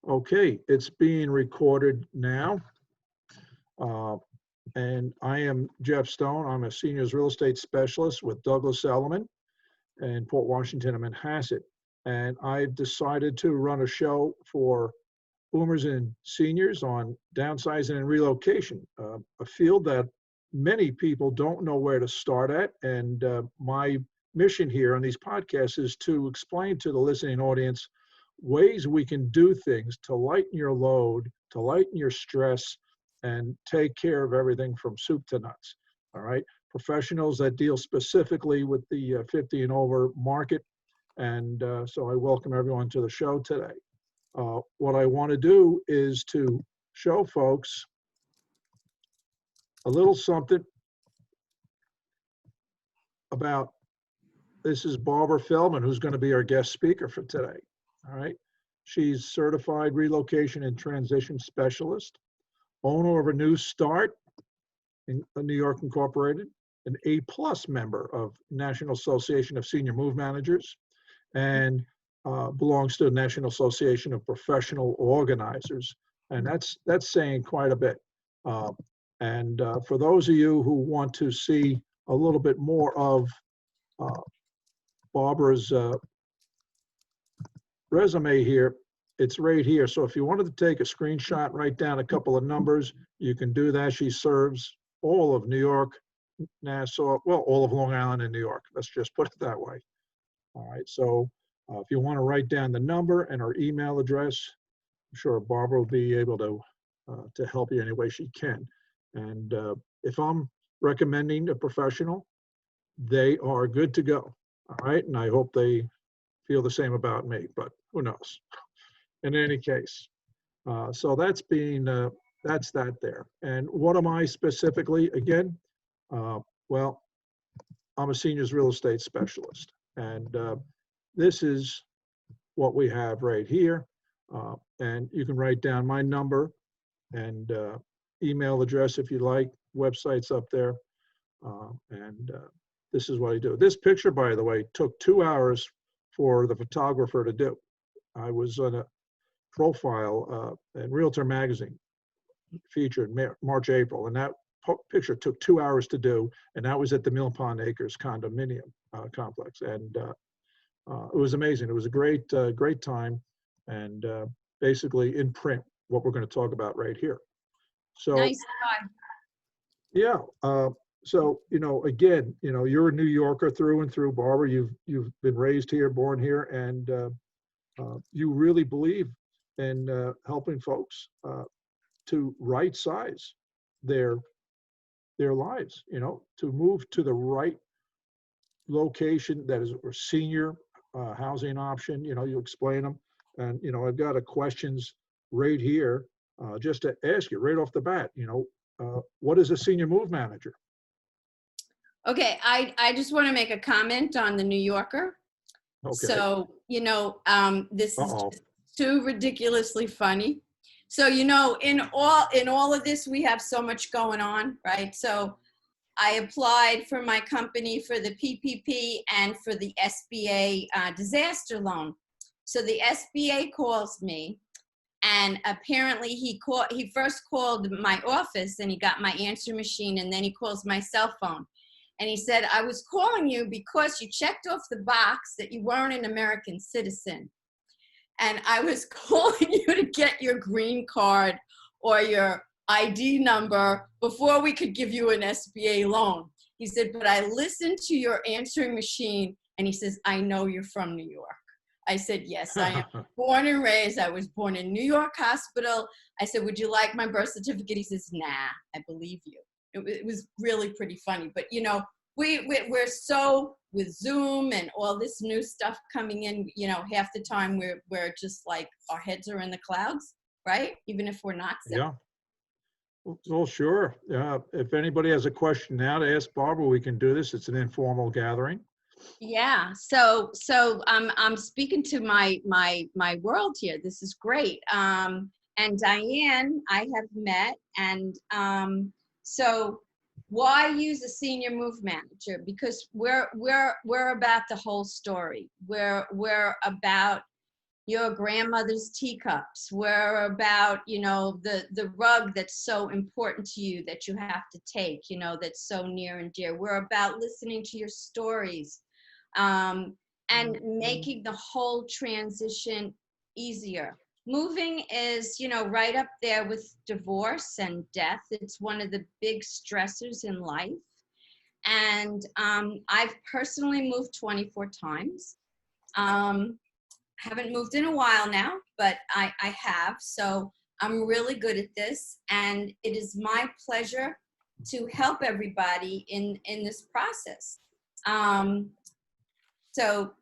Okay, it's being recorded now. And I am Jeff Stone. I'm a seniors real estate specialist with Douglas Elliman in Port Washington and Manhasset. And I've decided to run a show for boomers and seniors on downsizing and relocation, a field that many people don't know where to start at. And my mission here on these podcasts is to explain to the listening audience ways we can do things to lighten your load, to lighten your stress, and take care of everything from soup to nuts. All right. Professionals that deal specifically with the 50 and over market. And so I welcome everyone to the show today. What I want to do is to show folks a little something about, this is Barbara Feldman, who's going to be our guest speaker for today. All right. She's certified relocation and transition specialist, owner of a new start in New York Incorporated, an A+ member of National Association of Senior Move Managers, and belongs to the National Association of Professional Organizers. And that's saying quite a bit. For those of you who want to see a little bit more of Barbara's resume here, it's right here. So if you wanted to take a screenshot, write down a couple of numbers, you can do that. She serves all of New York, Nassau, well, all of Long Island and New York. Let's just put it that way. All right, so if you want to write down the number and her email address, I'm sure Barbara will be able to help you any way she can. And if I'm recommending a professional, they are good to go. All right, and I hope they feel the same about me, but who knows? In any case, so that's that there. And what am I specifically? Again, well, I'm a seniors real estate specialist, and this is what we have right here. And you can write down my number and email address if you like. Website's up there, this is what I do. This picture, by the way, took 2 hours for the photographer to do. I was on a profile in Realtor Magazine, featured March, April, and that picture took 2 hours to do, and that was at the Mill Pond Acres condominium complex. And it was amazing. It was a great time, and basically in print, what we're going to talk about right here. So, nice. Yeah. So, again, you're a New Yorker through and through, Barbara. You've been raised here, born here, and you really believe in helping folks to right size their lives, to move to the right location that is a senior housing option. You explain them, and I've got a questions right here just to ask you right off the bat. What is a senior move manager? Okay, I just want to make a comment on the New Yorker. Okay. So, this is just too ridiculously funny. So, in all of this, we have so much going on, right? So I applied for my company for the PPP and for the SBA disaster loan. So the SBA calls me, and apparently he first called my office and he got my answer machine, and then he calls my cell phone. And he said, I was calling you because you checked off the box that you weren't an American citizen. And I was calling you to get your green card or your ID number before we could give you an SBA loan. He said, but I listened to your answering machine. And he says, I know you're from New York. I said, yes, I am born and raised. I was born in New York Hospital. I said, would you like my birth certificate? He says, nah, I believe you. It was really pretty funny. But, we're so, with Zoom and all this new stuff coming in, half the time we're just like, our heads are in the clouds, right? Even if we're not. So. Yeah. Well, sure. If anybody has a question now to ask Barbara, we can do this. It's an informal gathering. Yeah. So I'm speaking to my world here. This is great. And Diane, I have met, and so why use a senior move manager? Because we're about the whole story. We're about, your grandmother's teacups. We're about, you know, the rug that's so important to you that you have to take, you know, that's so near and dear. We're about listening to your stories, and making the whole transition easier. Moving is, you know, right up there with divorce and death. It's one of the big stressors in life. And I've personally moved 24 times. Haven't moved in a while now, but I have. So I'm really good at this. And it is my pleasure to help everybody in this process. So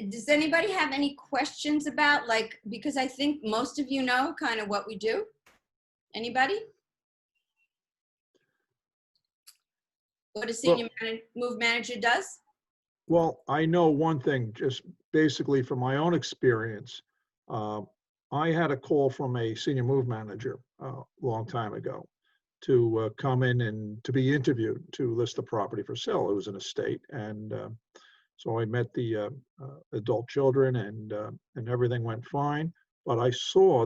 does anybody have any questions about, like, because I think most of you know kind of what we do? Anybody? What a senior move manager does? Well, I know one thing, just basically from my own experience. I had a call from a senior move manager a long time ago to come in and to be interviewed to list the property for sale. It was an estate, and so I met the adult children, and everything went fine. But I saw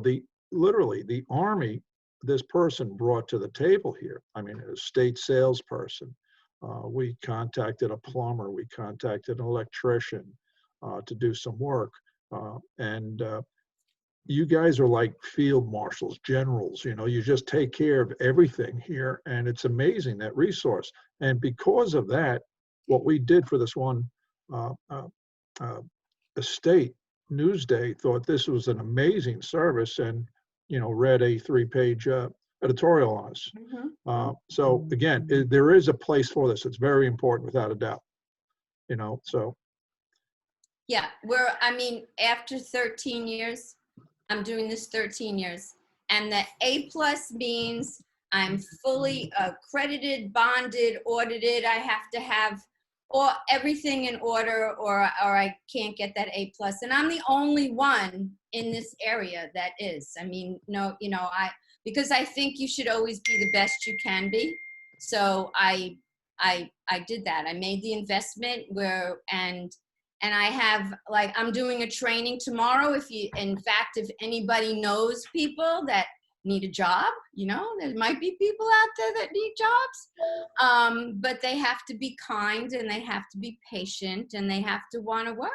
literally the army this person brought to the table here. I mean, an estate salesperson. We contacted a plumber. We contacted an electrician to do some work. And you guys are like field marshals, generals, you know, you just take care of everything here. And it's amazing, that resource. And because of that, what we did for this one estate, Newsday thought this was an amazing service, and, you know, read a 3-page editorial on us. So again, there is a place for this. It's very important, without a doubt, you know, so. Yeah, I mean, after 13 years, I'm doing this 13 years, and the A+ means I'm fully accredited, bonded, audited. I have to have everything in order, or I can't get that A+. And I'm the only one in this area that is. I mean, no, you know, because I think you should always be the best you can be. So I did that. I made the investment and I have, like, I'm doing a training tomorrow. In fact, if anybody knows people that need a job, you know, there might be people out there that need jobs, but they have to be kind, and they have to be patient, and they have to want to work.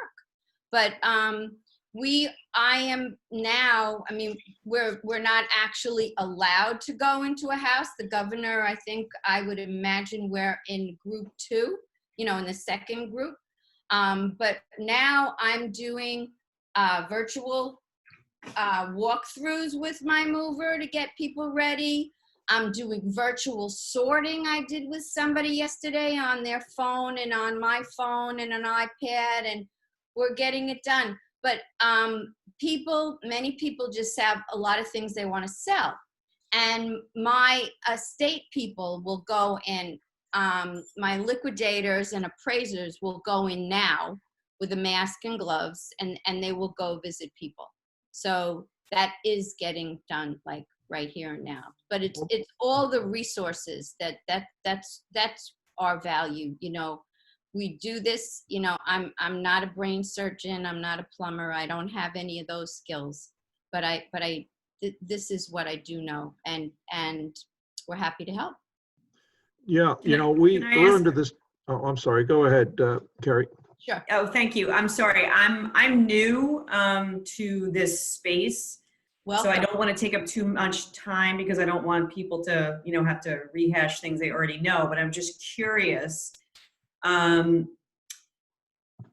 But I am now, I mean, we're not actually allowed to go into a house. The governor, I think, I would imagine we're in group 2, you know, in the second group. But now I'm doing virtual walkthroughs with my mover to get people ready. I'm doing virtual sorting. I did with somebody yesterday on their phone and on my phone and an iPad, and we're getting it done. But many people just have a lot of things they want to sell. And my estate people will go in, my liquidators and appraisers will go in now with a mask and gloves, and they will go visit people. So that is getting done, like, right here and now. But it's all the resources that's our value. You know, we do this, you know, I'm not a brain surgeon, I'm not a plumber, I don't have any of those skills, but this is what I do know, and we're happy to help. Yeah, you know, we're under this. Oh, I'm sorry. Go ahead, Carrie. Sure. Oh, thank you. I'm sorry. I'm new to this space. Welcome. So I don't want to take up too much time, because I don't want people to, you know, have to rehash things they already know, but I'm just curious.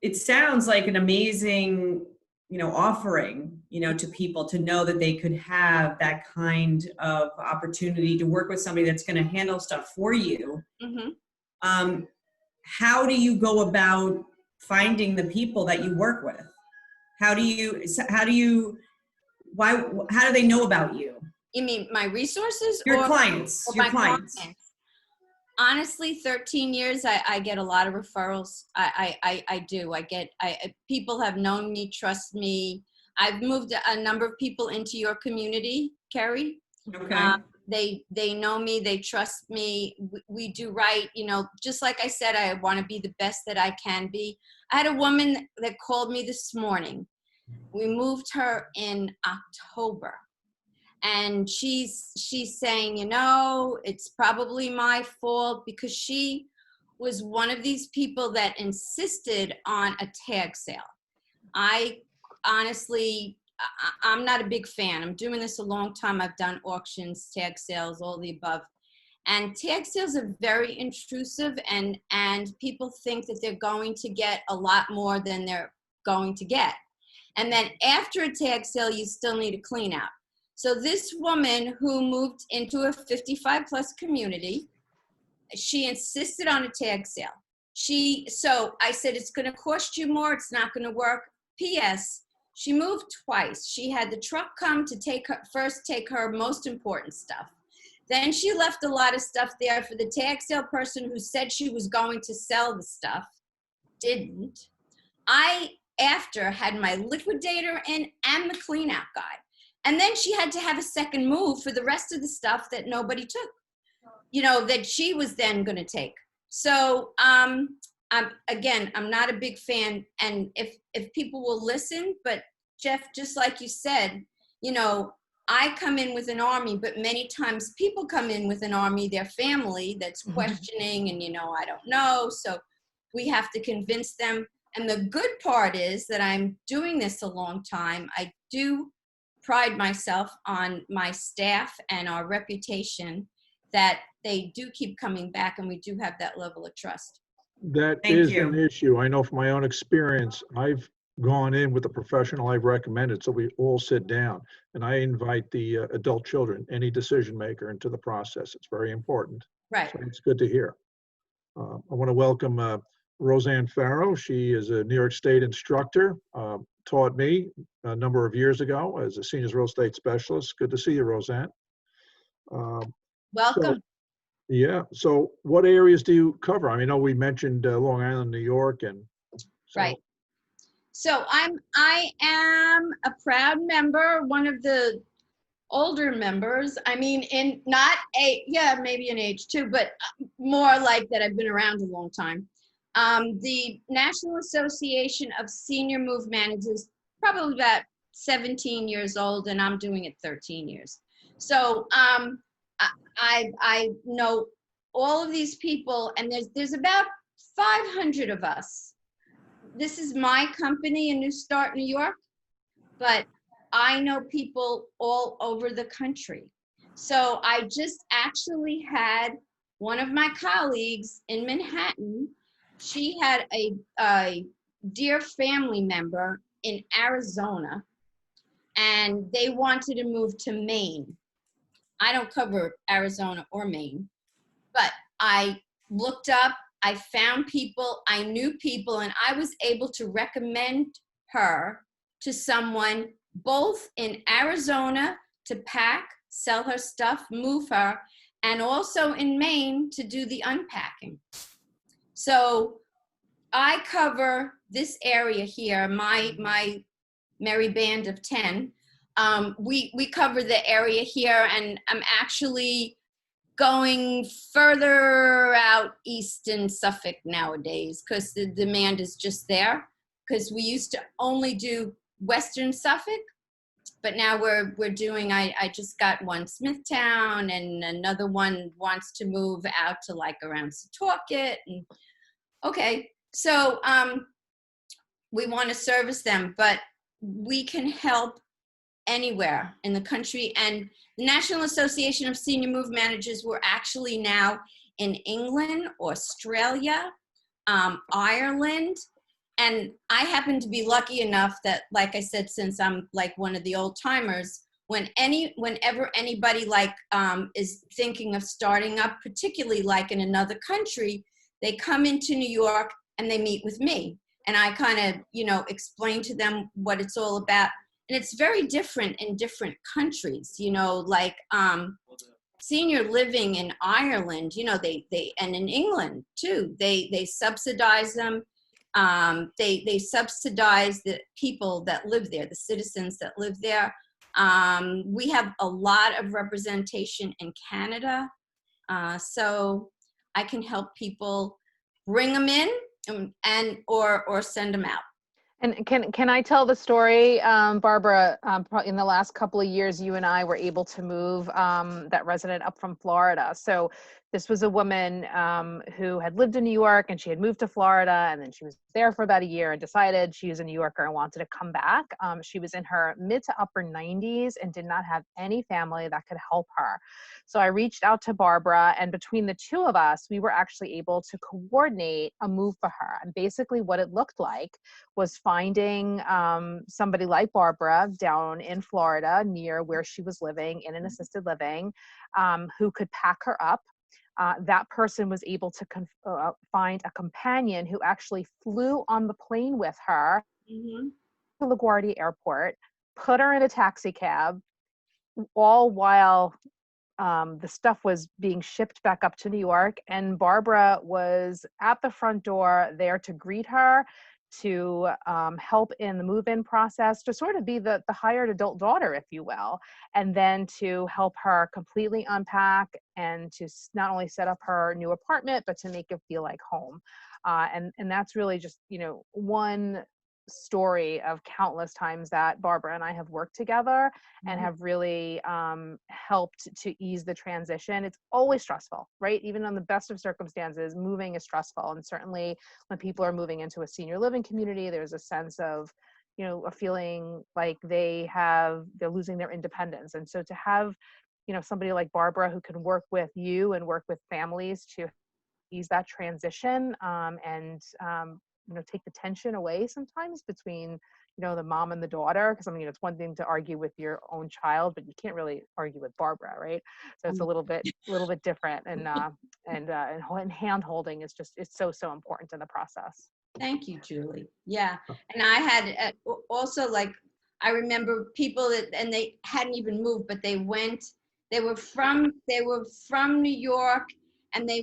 It sounds like an amazing, you know, offering, you know, to people to know that they could have that kind of opportunity to work with somebody that's going to handle stuff for you. Mm-hmm. How do you go about finding the people that you work with? How do they know about you? You mean my resources? Your clients. Your clients. Honestly, 13 years, I get a lot of referrals. I do. People have known me, trust me. I've moved a number of people into your community, Carrie. Okay. They know me, they trust me. We do right, you know, just like I said, I want to be the best that I can be. I had a woman that called me this morning, We moved her in October. And she's saying, you know, it's probably my fault because she was one of these people that insisted on a tag sale. I honestly, I'm not a big fan. I'm doing this a long time. I've done auctions, tag sales, all the above. And tag sales are very intrusive, and people think that they're going to get a lot more than they're going to get. And then after a tag sale, you still need a clean out. So this woman who moved into a 55 plus community, she insisted on a tag sale. So I said, it's going to cost you more. It's not going to work. P.S. She moved twice. She had the truck come to take her most important stuff. Then she left a lot of stuff there for the tag sale person who said she was going to sell the stuff. Didn't. I, after, had my liquidator in and the clean out guy. And then she had to have a second move for the rest of the stuff that nobody took, you know, that she was then going to take. So, I'm not a big fan. And if people will listen, but Jeff, just like you said, you know, I come in with an army, but many times people come in with an army, their family that's questioning and, you know, I don't know. So we have to convince them. And the good part is that I'm doing this a long time. I do pride myself on my staff and our reputation that they do keep coming back, and we do have that level of trust. That Thank is you. an issue. I know from my own experience, I've gone in with the professional I've recommended, so we all sit down and I invite the adult children, any decision maker, into the process. It's very important. Right. So it's good to hear. I want to welcome Roseanne Farrow. She is a New York State instructor, taught me a number of years ago as a seniors real estate specialist. Good to see you, Roseanne. Welcome. Yeah. So what areas do you cover? I mean, I know we mentioned Long Island, New York, and so. Right. So I am a proud member, one of the older members. I mean, maybe an age too, but more like that I've been around a long time. The National Association of Senior Move Managers, probably about 17 years old, and I'm doing it 13 years. So I know all of these people, and there's about 500 of us. This is my company in New Start, New York, but I know people all over the country. So I just actually had one of my colleagues in Manhattan. She had a dear family member in Arizona, and they wanted to move to Maine. I don't cover Arizona or Maine, but I looked up, I found people, I knew people, and I was able to recommend her to someone both in Arizona to pack, sell her stuff, move her, and also in Maine to do the unpacking. So I cover this area here, my merry band of 10. We cover the area here, and I'm actually going further out east in Suffolk nowadays because the demand is just there. Because we used to only do Western Suffolk, but now we're doing, I just got one Smithtown, and another one wants to move out to like around Setauket. And okay, so we want to service them, but we can help anywhere in the country. And the National Association of Senior Move Managers, we're actually now in England, Australia, Ireland. And I happen to be lucky enough that, like I said, since I'm like one of the old timers, whenever anybody like is thinking of starting up, particularly like in another country, they come into New York and they meet with me. And I kind of, you know, explain to them what it's all about. And it's very different in different countries, you know, like senior living in Ireland, you know, they and in England too, they subsidize them. They subsidize the people that live there, the citizens that live there. We have a lot of representation in Canada. So I can help people bring them in and or send them out. And can I tell the story, Barbara? In the last couple of years, you and I were able to move that resident up from Florida. So this was a woman who had lived in New York, and she had moved to Florida, and then she was there for about a year and decided she was a New Yorker and wanted to come back. She was in her mid to upper 90s and did not have any family that could help her. So I reached out to Barbara, and between the two of us, we were actually able to coordinate a move for her. And basically what it looked like was finding somebody like Barbara down in Florida near where she was living in an assisted living who could pack her up. That person was able to find a companion who actually flew on the plane with her to LaGuardia Airport, put her in a taxi cab, all while the stuff was being shipped back up to New York. And Barbara was at the front door there to greet her, to help in the move-in process, to sort of be the hired adult daughter, if you will, and then to help her completely unpack and to not only set up her new apartment, but to make it feel like home. And that's really just, one story of countless times that Barbara and I have worked together and have really helped to ease the transition. It's always stressful, right? Even on the best of circumstances, moving is stressful. And certainly when people are moving into a senior living community, there's a sense of, a feeling like they're losing their independence. And so to have, somebody like Barbara who can work with you and work with families to ease that transition and take the tension away sometimes between, the mom and the daughter. Because it's one thing to argue with your own child, but you can't really argue with Barbara, right? So it's a little bit different, and hand holding is it's so important in the process. Thank you, Julie. Yeah, and I had also, like, I remember people and they hadn't even moved, but they were from New York, and they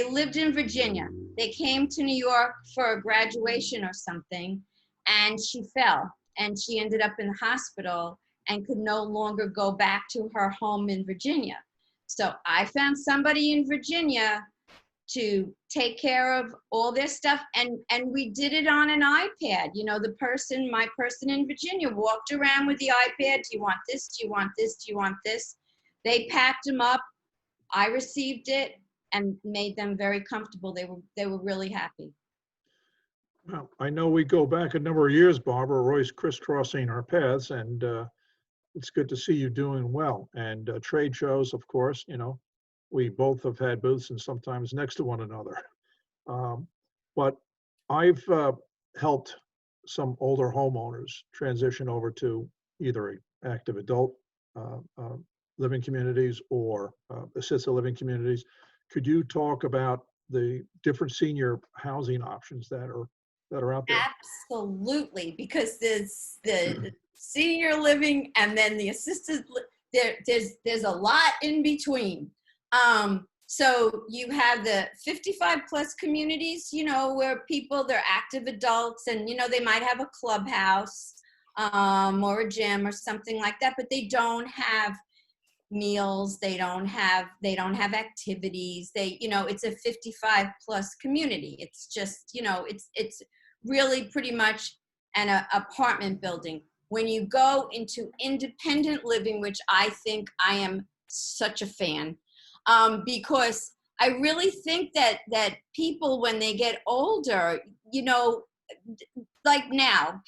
lived in Virginia. They came to New York for a graduation or something, and she fell, and she ended up in the hospital and could no longer go back to her home in Virginia. So I found somebody in Virginia to take care of all their stuff, and we did it on an iPad. My person in Virginia walked around with the iPad. Do you want this? Do you want this? Do you want this? They packed them up. I received it and made them very comfortable. They were really happy. Well, I know we go back a number of years, Barbara. We're always crisscrossing our paths, and it's good to see you doing well. And trade shows, of course, we both have had booths and sometimes next to one another. But I've helped some older homeowners transition over to either active adult living communities or assisted living communities. Could you talk about the different senior housing options that are out there? Absolutely, because there's the senior living and then the assisted. There's a lot in between. So you have the 55 plus communities, where they're active adults, and they might have a clubhouse or a gym or something like that, but they don't have meals, they don't have activities. It's a 55 plus community. It's just, it's really pretty much an apartment building. When you go into independent living, which I think I am such a fan, because I really think that people, when they get older, like now,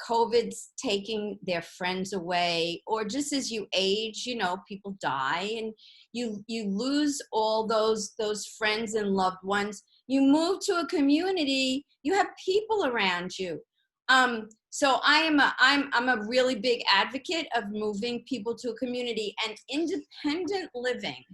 COVID's taking their friends away, or just as you age, people die, and you lose all those friends and loved ones. You move to a community, you have people around you. So I'm a really big advocate of moving people to a community and independent living.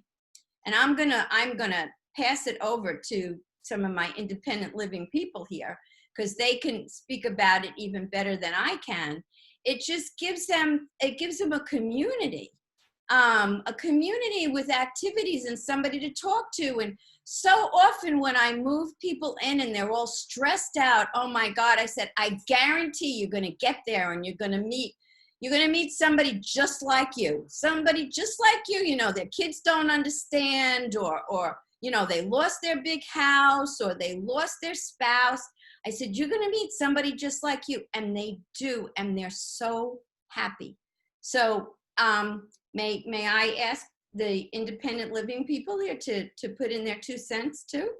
And I'm gonna pass it over to some of my independent living people here, because they can speak about it even better than I can. It just gives them a community with activities and somebody to talk to. And so often when I move people in and they're all stressed out, oh my God, I said, I guarantee you're going to get there and you're going to meet somebody just like you, their kids don't understand, or they lost their big house, or they lost their spouse. I said, you're going to meet somebody just like you. And they do. And they're so happy. So may I ask the independent living people here to put in their 2 cents too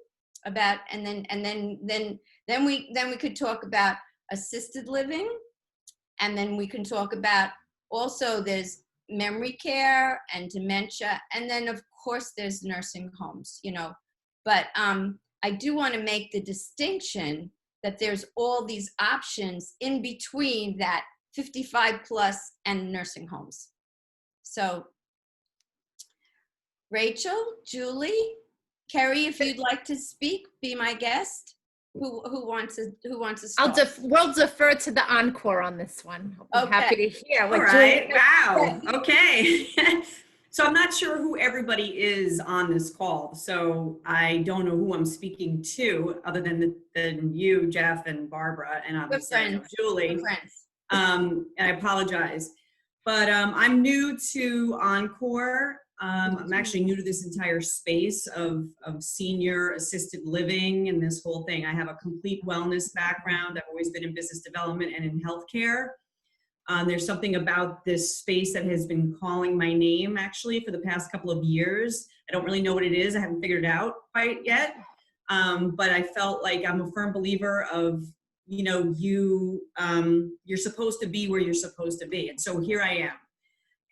about, and then we could talk about assisted living. And then we can talk about also there's memory care and dementia. And then of course there's nursing homes, you know, but I do want to make the distinction that there's all these options in between that 55 plus and nursing homes. So Rachel, Julie, Kerry, if you'd like to speak, be my guest. Who wants to start? We'll defer to the encore on this one. I'll be happy to hear. All right. Wow. Okay. So I'm not sure who everybody is on this call. So I don't know who I'm speaking to other than you, Jeff, and Barbara, and obviously Julie. And I apologize. But I'm new to Encore. I'm actually new to this entire space of senior assisted living and this whole thing. I have a complete wellness background. I've always been in business development and in healthcare. There's something about this space that has been calling my name actually for the past couple of years. I don't really know what it is. I haven't figured it out quite yet. But I felt like I'm a firm believer of, you know, you're supposed to be where you're supposed to be. And so here I am.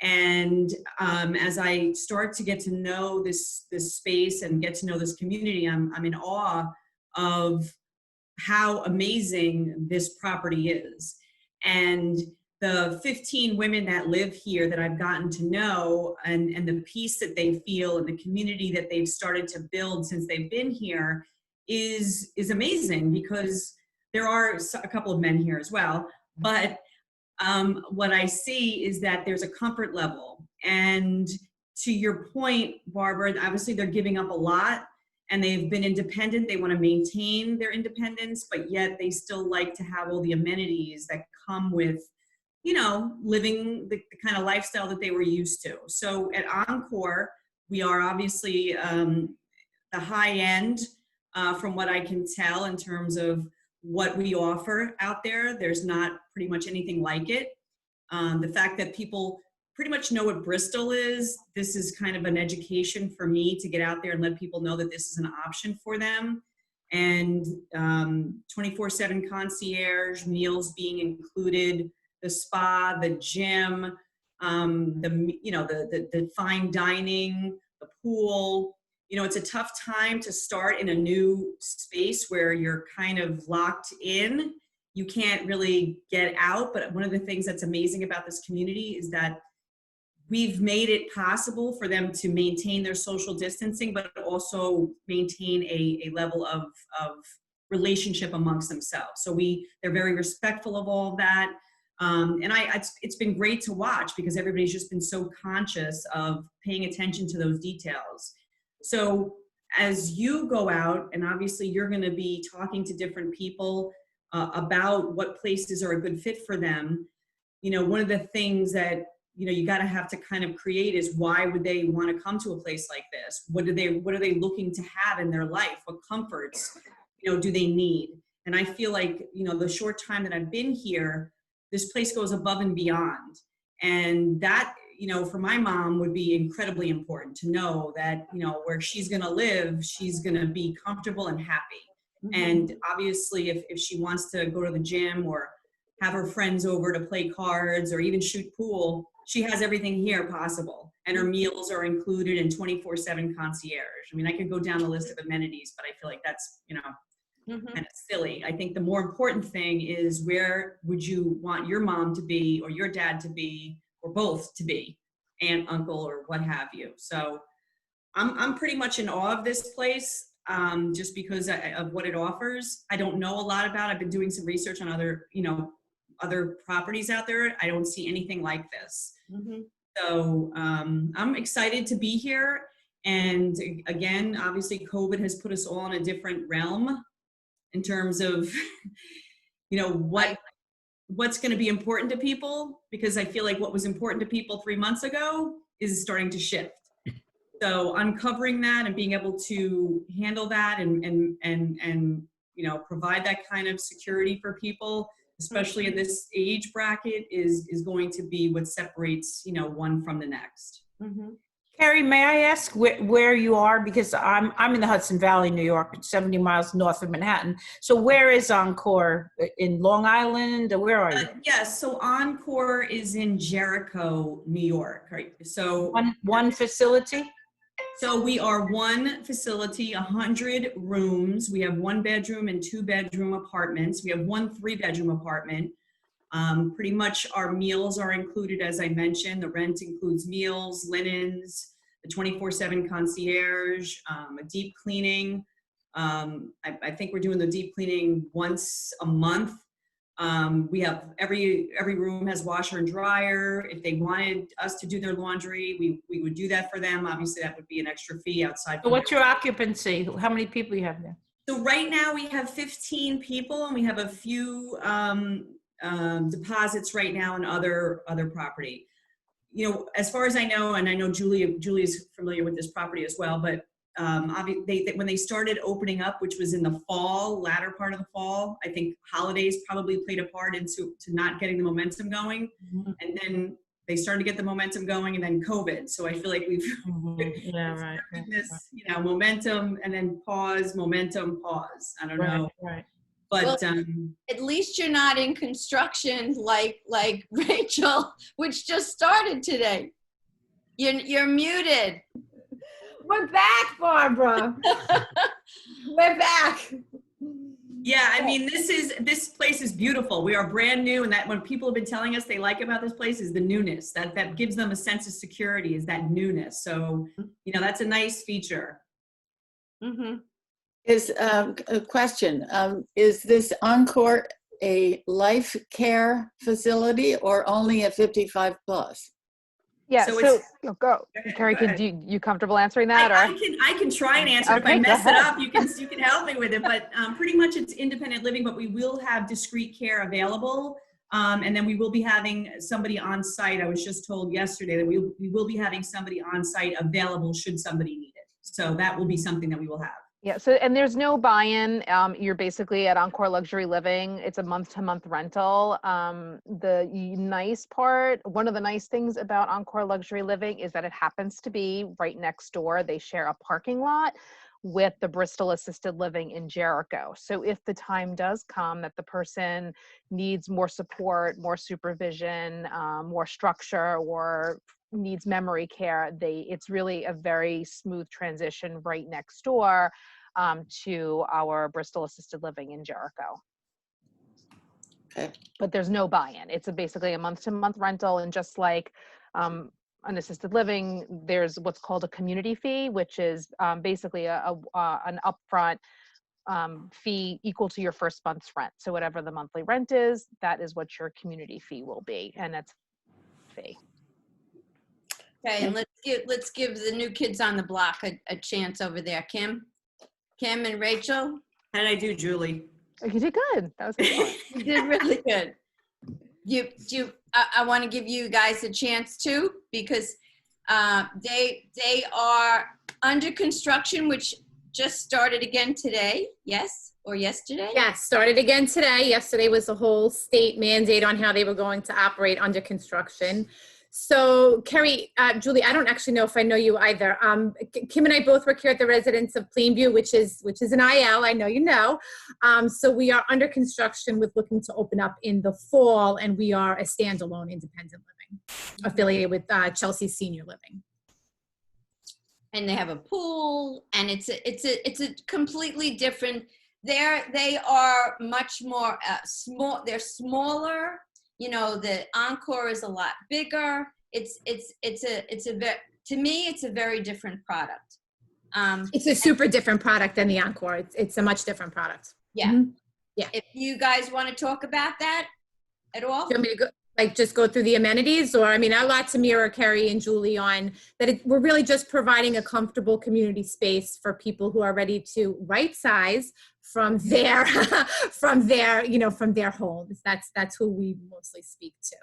And as I start to get to know this space and get to know this community, I'm in awe of how amazing this property is. And the 15 women that live here that I've gotten to know and the peace that they feel and the community that they've started to build since they've been here is amazing, because there are a couple of men here as well. But what I see is that there's a comfort level. And to your point, Barbara, obviously they're giving up a lot and they've been independent. They want to maintain their independence, but yet they still like to have all the amenities that come with, you know, living the kind of lifestyle that they were used to. So at Encore, we are obviously the high end from what I can tell in terms of what we offer out there. There's not pretty much anything like it. The fact that people pretty much know what Bristol is, this is kind of an education for me to get out there and let people know that this is an option for them. And 24/7 concierge, meals being included, the spa, the gym, the fine dining, the pool. You know, it's a tough time to start in a new space where you're kind of locked in. You can't really get out. But one of the things that's amazing about this community is that we've made it possible for them to maintain their social distancing, but also maintain a level of relationship amongst themselves. So they're very respectful of all of that. And it's been great to watch because everybody's just been so conscious of paying attention to those details. So as you go out, and obviously you're going to be talking to different people about what places are a good fit for them, you know, one of the things that, you know, you got to have to kind of create is why would they want to come to a place like this? What are they looking to have in their life? What comforts, you know, do they need? And I feel like, you know, the short time that I've been here, this place goes above and beyond. And that, you know, for my mom would be incredibly important to know that, you know, where she's going to live, she's going to be comfortable and happy. Mm-hmm. And obviously if she wants to go to the gym or have her friends over to play cards or even shoot pool, she has everything here possible. And her meals are included in 24/7 concierge. I mean, I could go down the list of amenities, but I feel like that's, you know, kind of silly. I think the more important thing is, where would you want your mom to be or your dad to be or both to be, aunt, uncle, or what have you. So I'm pretty much in awe of this place just because of what it offers. I don't know a lot about it. I've been doing some research on other properties out there. I don't see anything like this. Mm-hmm. So I'm excited to be here. And again, obviously COVID has put us all in a different realm in terms of, you know, what's going to be important to people, because I feel like what was important to people 3 months ago is starting to shift. So uncovering that and being able to handle that and provide that kind of security for people, especially in this age bracket, is going to be what separates, one from the next. Mm-hmm. Carrie, may I ask where you are? Because I'm in the Hudson Valley, New York, 70 miles north of Manhattan. So where is Encore? In Long Island, or where are you? Yes, so Encore is in Jericho, New York, right? So One facility? So we are one facility, 100 rooms. We have 1 bedroom and 2 bedroom apartments. We have 1 3-bedroom apartment. Pretty much our meals are included, as I mentioned. The rent includes meals, linens, the 24/7 concierge, a deep cleaning. I think we're doing the deep cleaning once a month. We have every room has washer and dryer. If they wanted us to do their laundry, we would do that for them. Obviously, that would be an extra fee outside. So what's your occupancy? How many people you have there? So right now we have 15 people, and we have a few deposits right now in other property. As far as I know, and I know Julie is familiar with this property as well, but when they started opening up, which was in the fall, latter part of the fall, I think holidays probably played a part into not getting the momentum going. Mm-hmm. And then they started to get the momentum going, and then COVID. So I feel like we've right. this, momentum, and then pause, momentum, pause. I don't know. Right. But Well, at least you're not in construction like Rachel, which just started today. You're muted. We're back, Barbara. We're back. yeah, I mean, this place is beautiful. We are brand new, and that when people have been telling us they like about this place is the newness. That gives them a sense of security, is that newness. So, that's a nice feature. Mm-hmm. Is a question. Is this Encore a life care facility or only a 55 plus? Yeah, So so, it's- go. Carrie, go ahead. you comfortable answering that? I can try and answer. If I Okay, go mess it ahead. up, you can help me with it. But pretty much it's independent living, but we will have discrete care available. And then we will be having somebody on site. I was just told yesterday that we will be having somebody on site available should somebody need it. So that will be something that we will have. Yeah, so, and there's no buy-in. You're basically at Encore Luxury Living. It's a month-to-month rental. The nice part, one of the nice things about Encore Luxury Living is that it happens to be right next door. They share a parking lot with the Bristol Assisted Living in Jericho. So if the time does come that the person needs more support, more supervision, more structure, or needs memory care, it's really a very smooth transition right next door to our Bristol Assisted Living in Jericho. Okay. But there's no buy-in. It's basically a month-to-month rental, and just like an assisted living, there's what's called a community fee, which is basically an upfront fee equal to your first month's rent. So whatever the monthly rent is, that is what your community fee will be, and that's fee. Okay, and let's give the new kids on the block a chance over there. Kim and Rachel. How did I do, Julie? Oh, you did good. That was good. You did really good. I want to give you guys a chance too, because they are under construction, which just started again today. Yes, or yesterday? Yes, started again today. Yesterday was the whole state mandate on how they were going to operate under construction. So Carrie, Julie, I don't actually know if I know you either. Kim and I both work here at the Residence of Plainview, which is an IL, I know you know. So we are under construction with looking to open up in the fall, and we are a standalone independent living affiliated with Chelsea Senior Living. And they have a pool, and it's a completely different. They are much more small. They're smaller. You know, the Encore is a lot bigger. To me, it's a very different product. It's a super different product than the Encore. It's a much different product. Yeah. Mm-hmm. Yeah. If you guys want to talk about that at all? Do you want me to just go through the amenities? Or, I mean, a lot to mirror Carrie and Julie on that. We're really just providing a comfortable community space for people who are ready to right size from their homes. That's who we mostly speak to.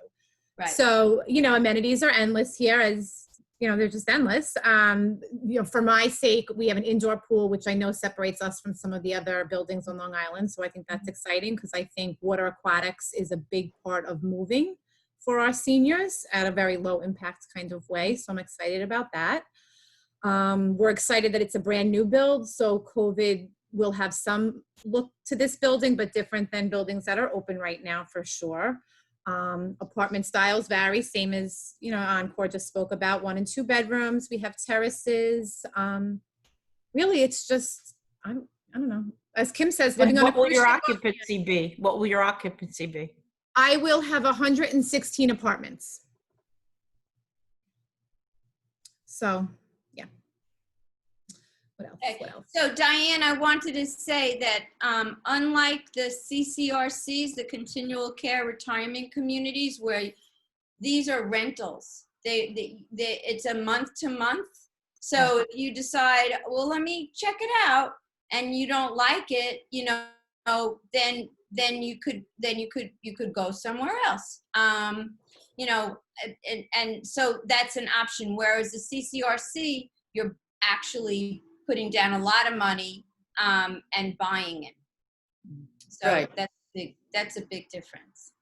Right. So, amenities are endless here, as they're just endless. For my sake, we have an indoor pool, which I know separates us from some of the other buildings on Long Island. So I think that's exciting because I think water aquatics is a big part of moving for our seniors at a very low impact kind of way. So I'm excited about that. We're excited that it's a brand new build. So COVID will have some look to this building, but different than buildings that are open right now for sure. Apartment styles vary, same as, Encore just spoke about, 1 and 2 bedrooms. We have terraces. Really, it's just, I don't know. As Kim says, living on What will your occupancy be? What will your occupancy be? I will have 116 apartments. So, yeah. What else? What else? So Diane, I wanted to say that unlike the CCRCs, the continual care retirement communities, where these are rentals, it's a month to month. So if you decide, well, let me check it out, and you don't like it, then you could go somewhere else. And so that's an option. Whereas the CCRC, you're actually putting down a lot of money and buying it. So Right. that's a big difference.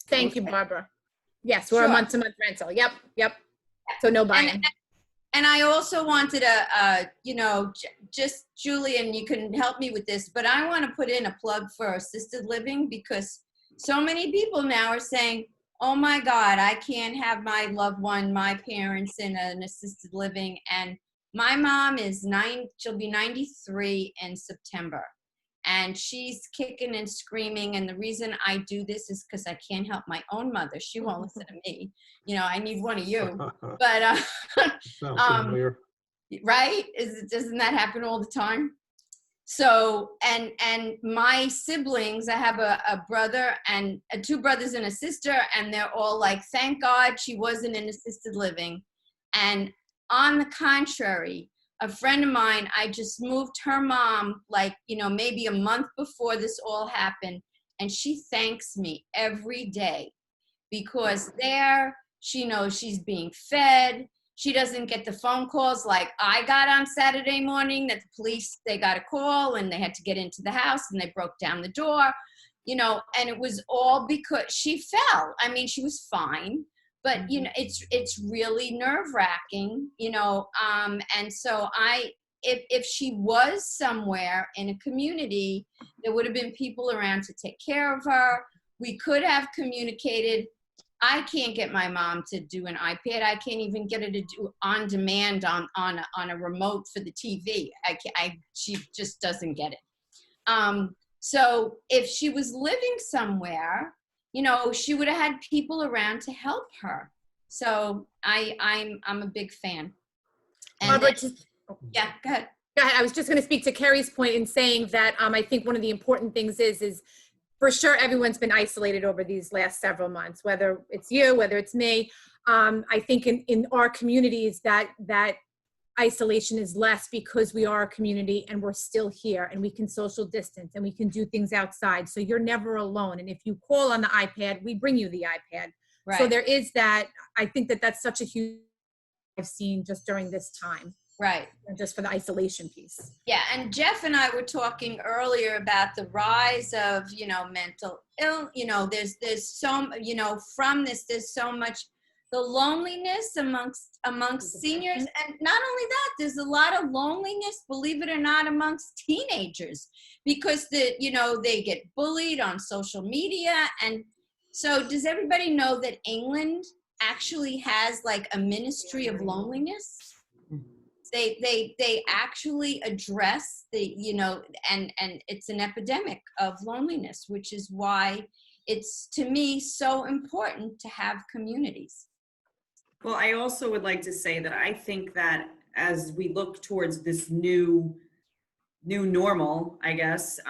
Thank you, Barbara. Yes, we're a month-to-month rental. Yep. So no buying. And I also wanted to, just Julian, you can help me with this, but I want to put in a plug for assisted living, because so many people now are saying, oh my God, I can't have my loved one, my parents in an assisted living. And my mom is she'll be 93 in September. And she's kicking and screaming. And the reason I do this is because I can't help my own mother. She won't listen to me. I need one of you. But, Sounds familiar. right? Doesn't that happen all the time? So, and my siblings, I have a brother and 2 brothers and a sister, and they're all like, thank God she wasn't in assisted living. And on the contrary, a friend of mine, I just moved her mom, maybe a month before this all happened. And she thanks me every day, because there she knows she's being fed. She doesn't get the phone calls like I got on Saturday morning that the police, they got a call and they had to get into the house and they broke down the door, and it was all because she fell. I mean, she was fine. But, it's really nerve-wracking, and so if she was somewhere in a community, there would have been people around to take care of her. We could have communicated. I can't get my mom to do an iPad. I can't even get her to do on demand on a remote for the TV. She just doesn't get it. So if she was living somewhere, she would have had people around to help her. So I'm a big fan. And Barbara, yeah, go ahead. Go ahead. I was just going to speak to Carrie's point in saying that I think one of the important things is for sure everyone's been isolated over these last several months, whether it's you, whether it's me. I think in our communities that isolation is less because we are a community and we're still here and we can social distance and we can do things outside. So you're never alone. And if you call on the iPad, we bring you the iPad. Right. So there is that. I think that's such a huge I've seen just during this time. Right. Just for the isolation piece. Yeah. And Jeff and I were talking earlier about the rise of, mental illness, there's so, from this, there's so much, the loneliness amongst seniors. And not only that, there's a lot of loneliness, believe it or not, amongst teenagers, because they get bullied on social media. And so does everybody know that England actually has like a ministry of loneliness? They actually address and it's an epidemic of loneliness, which is why it's, to me, so important to have communities. Well, I also would like to say that I think that as we look towards this new normal, I guess,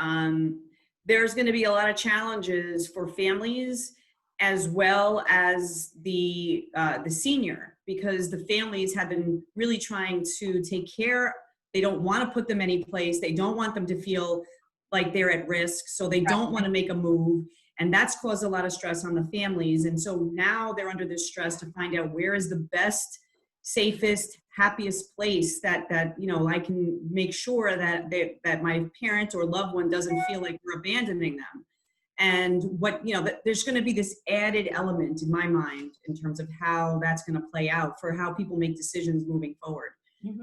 there's going to be a lot of challenges for families as well as the senior, because the families have been really trying to take care. They don't want to put them any place. They don't want them to feel like they're at risk. So they don't want to make a move. And that's caused a lot of stress on the families. And so now they're under this stress to find out where is the best safest, happiest place that you know, I can make sure that that my parent or loved one doesn't feel like we're abandoning them. And what, you know, there's going to be this added element in my mind in terms of how that's going to play out for how people make decisions moving forward.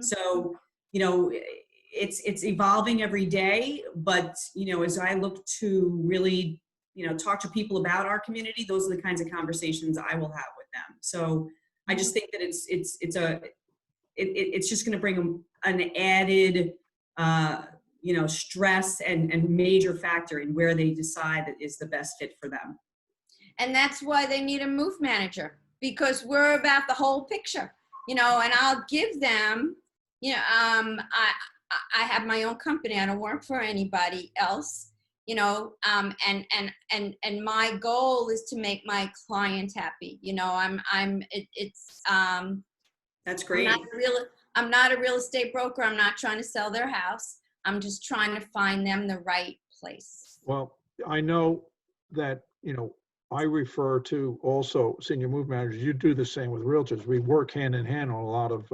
So, you know, it's evolving every day, but, you know, as I look to really, you know, talk to people about our community, those are the kinds of conversations I will have with them. So I just think that it's just going to bring an added, you know, stress and major factor in where they decide that is the best fit for them. And that's why they need a move manager, because we're about the whole picture, you know, and I'll give them, you know, I have my own company. I don't work for anybody else, you know, and my goal is to make my client happy. You know, That's great. I'm not a real estate broker. I'm not trying to sell their house. I'm just trying to find them the right place. Well, I know that, you know, I refer to also senior move managers. You do the same with realtors. We work hand in hand on a lot of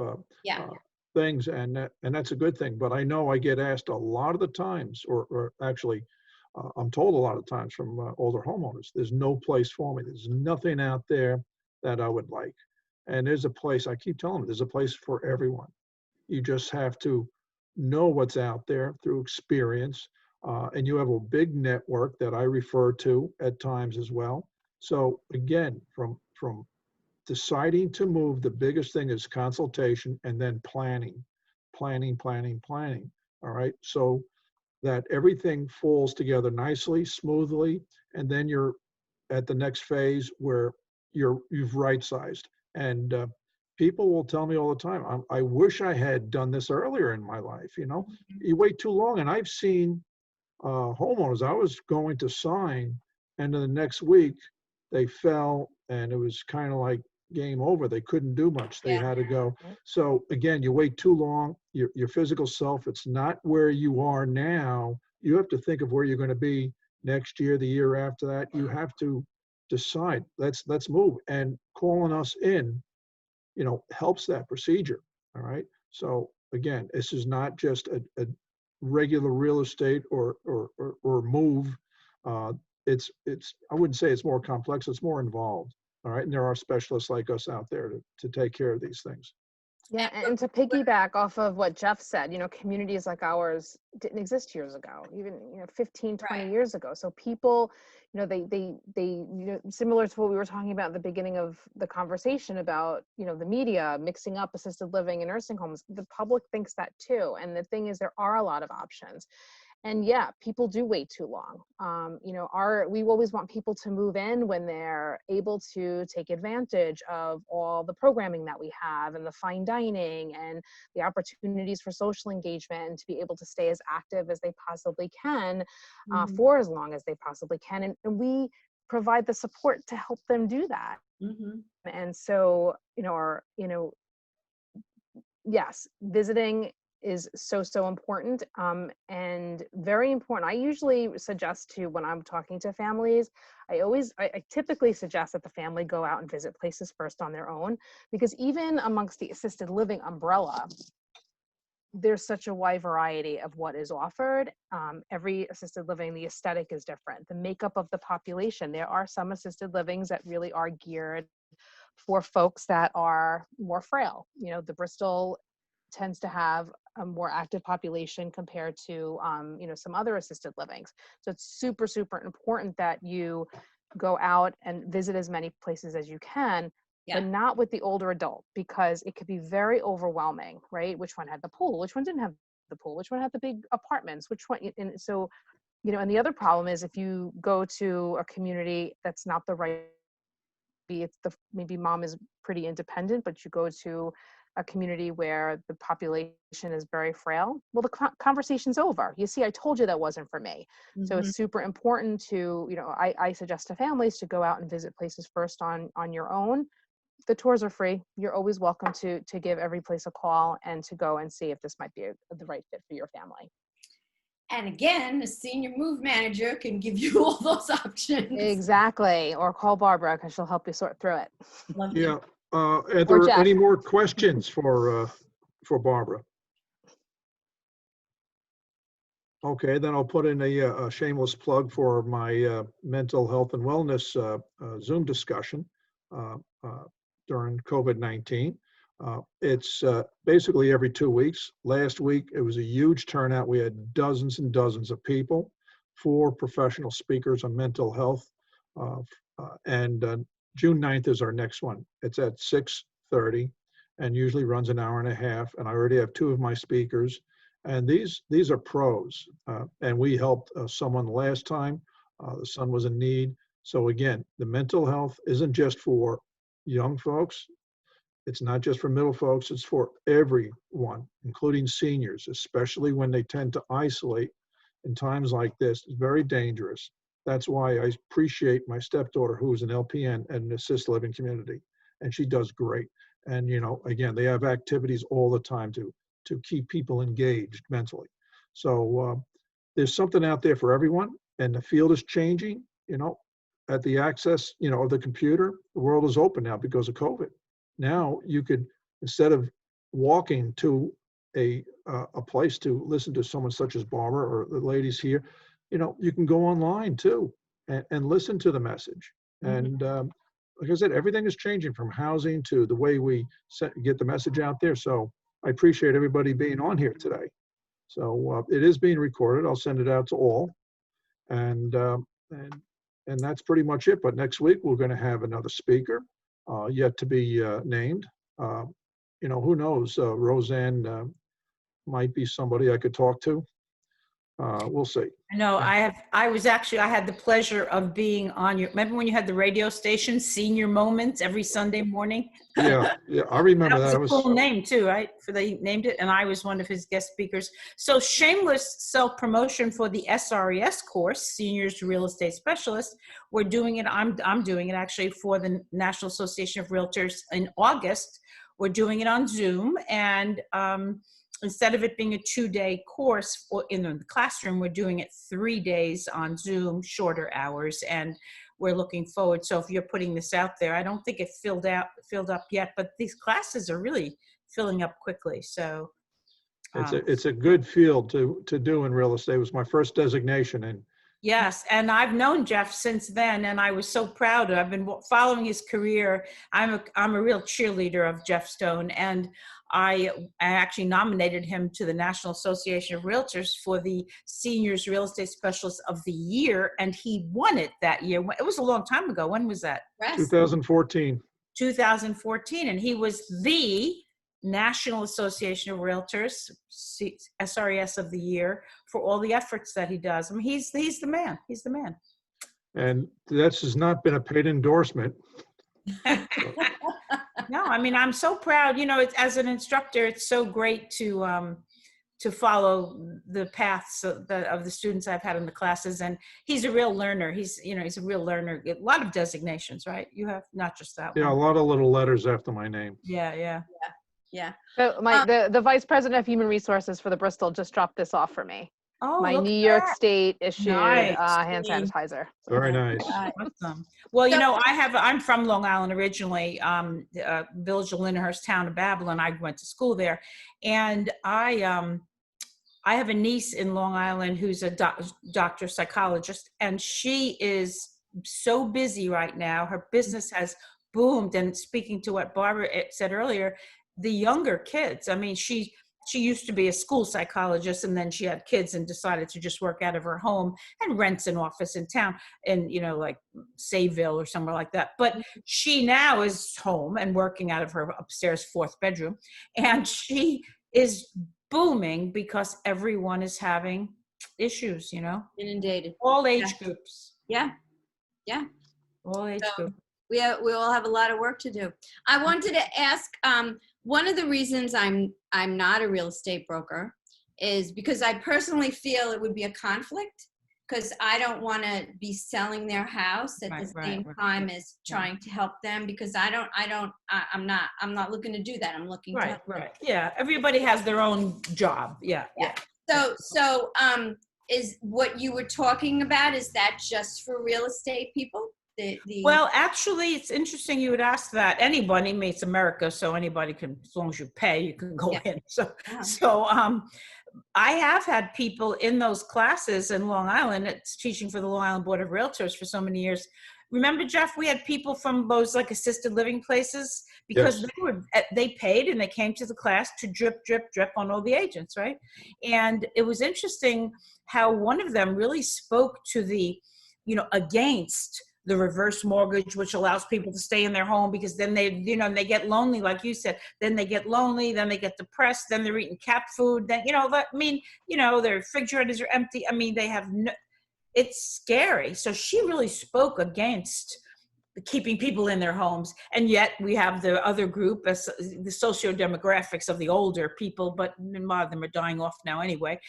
things, and that's a good thing. But I know I get asked a lot of the times, or actually, I'm told a lot of times from older homeowners, there's no place for me. There's nothing out there that I would like. And there's a place, I keep telling them, there's a place for everyone. You just have to know what's out there through experience. And you have a big network that I refer to at times as well. So again, from deciding to move, the biggest thing is consultation and then planning. All right. So that everything falls together nicely, smoothly, and then you're at the next phase where you've right-sized. And people will tell me all the time, I wish I had done this earlier in my life. You know, you wait too long. And I've seen homeowners, I was going to sign, and then the next week they fell, and it was kind of like game over. They couldn't do much. They had to go. So again, you wait too long. Your physical self, it's not where you are now. You have to think of where you're going to be next year, the year after that. You have to decide, let's move. And calling us in, you know, helps that procedure. All right. So again, this is not just a regular real estate or move. It's I wouldn't say it's more complex. It's more involved. All right. And there are specialists like us out there to take care of these things. Yeah, and to piggyback off of what Jeff said, you know, communities like ours didn't exist years ago, even, you know, 15, 20 years ago. So people, you know, they, you know, similar to what we were talking about at the beginning of the conversation about, you know, the media mixing up assisted living and nursing homes, the public thinks that too. And the thing is, there are a lot of options. And yeah, people do wait too long. You know, we always want people to move in when they're able to take advantage of all the programming that we have and the fine dining and the opportunities for social engagement, and to be able to stay as active as they possibly can for as long as they possibly can. And we provide the support to help them do that. And so, yes, visiting is so important and very important. I usually suggest to, when I'm talking to families, I typically suggest that the family go out and visit places first on their own, because even amongst the assisted living umbrella, there's such a wide variety of what is offered. Every assisted living, the aesthetic is different. The makeup of the population, there are some assisted livings that really are geared for folks that are more frail. You know, the Bristol tends to have a more active population compared to, you know, some other assisted livings. So it's super important that you go out and visit as many places as you can, but not with the older adult, because it could be very overwhelming, right? Which one had the pool? Which one didn't have the pool? Which one had the big apartments? Which one? And so, you know, and the other problem is if you go to a community that's not the right, maybe mom is pretty independent, but you go to a community where the population is very frail, well, the conversation's over. You see, I told you that wasn't for me. So it's super important to, you know, I suggest to families to go out and visit places first on your own. The tours are free. You're always welcome to give every place a call and to go and see if this might be the right fit for your family. And again, the senior move manager can give you all those options. Exactly. Or call Barbara, because she'll help you sort through it. Yeah. Are there Jeff. any more questions for Barbara? Okay, then I'll put in a shameless plug for my mental health and wellness Zoom discussion during COVID-19. It's basically every 2 weeks. Last week, it was a huge turnout. We had dozens and dozens of people, 4 professional speakers on mental health. And June 9th is our next one. It's at 6:30 and usually runs an hour and a half. And I already have 2 of my speakers. And these are pros. And we helped someone last time. The son was in need. So again, the mental health isn't just for young folks. It's not just for middle folks. It's for everyone, including seniors, especially when they tend to isolate in times like this. It's very dangerous. That's why I appreciate my stepdaughter, who is an LPN at an assisted living community, and she does great. And, you know, again, they have activities all the time to keep people engaged mentally. So there's something out there for everyone, and the field is changing. You know, at the access, you know, of the computer, the world is open now because of COVID. Now you could, instead of walking to a place to listen to someone such as Barbara or the ladies here, you know, you can go online too and listen to the message. And like I said, everything is changing from housing to the way we get the message out there. So I appreciate everybody being on here today. So it is being recorded. I'll send it out to all. And that's pretty much it. But next week, we're going to have another speaker yet to be named. You know, who knows? Roseanne might be somebody I could talk to. We'll see. No, I had the pleasure of being on remember when you had the radio station, Senior Moments, every Sunday morning? Yeah, I remember that. That was a cool name too, right? They named it, and I was one of his guest speakers. So shameless self-promotion for the SRES course, Seniors Real Estate Specialist. We're doing it, I'm doing it actually for the National Association of Realtors in August. We're doing it on Zoom, and instead of it being a 2-day course in the classroom, we're doing it 3 days on Zoom, shorter hours, and we're looking forward. So if you're putting this out there, I don't think it filled up yet, but these classes are really filling up quickly. So it's a good field to do in real estate. It was my first designation, and yes, and I've known Jeff since then, and I was so proud. I've been following his career. I'm a real cheerleader of Jeff Stone, and I actually nominated him to the National Association of Realtors for the Seniors Real Estate Specialist of the Year, and he won it that year. It was a long time ago. When was that? 2014. 2014, and he was the National Association of Realtors, SRES of the Year, for all the efforts that he does. I mean, he's the man. He's the man. And this has not been a paid endorsement. No, I mean, I'm so proud. You know, as an instructor, it's so great to follow the paths of the students I've had in the classes. And he's a real learner. He's a real learner. A lot of designations, right? You have not just that one. Yeah, a lot of little letters after my name. Yeah. So the vice president of human resources for the Bristol just dropped this off for me. Oh, My look New at York that. State issued Nice. hand sanitizer. Very nice. Awesome. Well, you know, I'm from Long Island originally, village of Lyndhurst, town of Babylon. I went to school there, and I have a niece in Long Island who's a doctor psychologist, and she is so busy right now. Her business has boomed. And speaking to what Barbara said earlier, the younger kids, I mean, she used to be a school psychologist, and then she had kids and decided to just work out of her home and rents an office in town in, you know, like Sayville or somewhere like that. But she now is home and working out of her upstairs 4th bedroom, and she is booming because everyone is having issues, you know, Inundated. all age groups. Yeah. All age groups. We all have a lot of work to do. I wanted to ask, one of the reasons I'm not a real estate broker is because I personally feel it would be a conflict, because I don't want to be selling their house at the same time as trying to help them, because I'm not looking to do that. I'm looking to help them. Yeah, everybody has their own job. Yeah. So is what you were talking about, is that just for real estate people? Well, actually, it's interesting you would ask that. Anybody meets America, so anybody can, as long as you pay, you can go in. So I have had people in those classes in Long Island. It's teaching for the Long Island Board of Realtors for so many years. Remember, Jeff, we had people from those like assisted living places because they paid and they came to the class to drip, drip, drip on all the agents, right? And it was interesting how one of them really spoke to the, against the reverse mortgage, which allows people to stay in their home because then they, they get lonely, like you said, then they get lonely, then they get depressed, then they're eating cat food, then, their refrigerators are empty. I mean, they have it's scary. So she really spoke against keeping people in their homes. And yet we have the other group, as the socio-demographics of the older people, but a lot of them are dying off now anyway.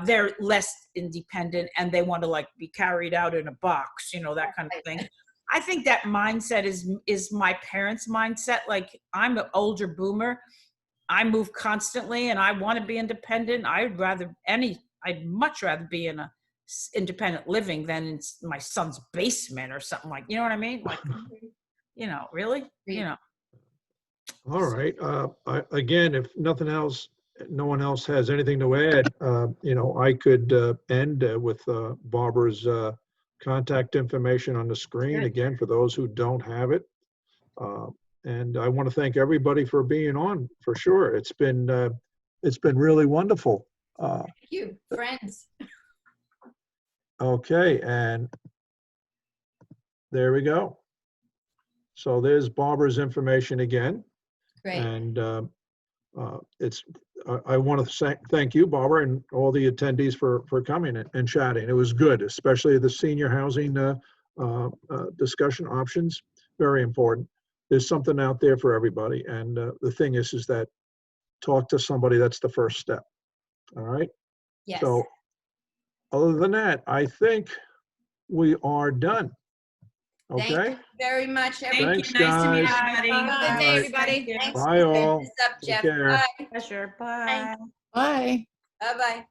They're less independent and they want to be carried out in a box, that kind of thing. I think that mindset is my parents' mindset. Like, I'm an older boomer. I move constantly and I want to be independent. I'd much rather be in a independent living than in my son's basement or something, like, you know what I mean? Like, really, All right. Again, if nothing else, no one else has anything to add, I could end with Barbara's contact information on the screen, again, for those who don't have it. And I want to thank everybody for being on, for sure. It's been really wonderful. Thank you, friends. Okay, and there we go. So there's Barbara's information again. Great. And I want to thank you, Barbara, and all the attendees for coming and chatting. It was good, especially the senior housing discussion options. Very important. There's something out there for everybody. And the thing is that talk to somebody. That's the first step. All right. Yes. So other than that, I think we are done. Okay. Thank you very much, everybody. Thanks, Nice to meet guys. everybody. Have a good day, everybody. Thanks Bye, for all. setting this up, Take Jeff. care. Bye. Pleasure. Bye. Bye. Bye-bye.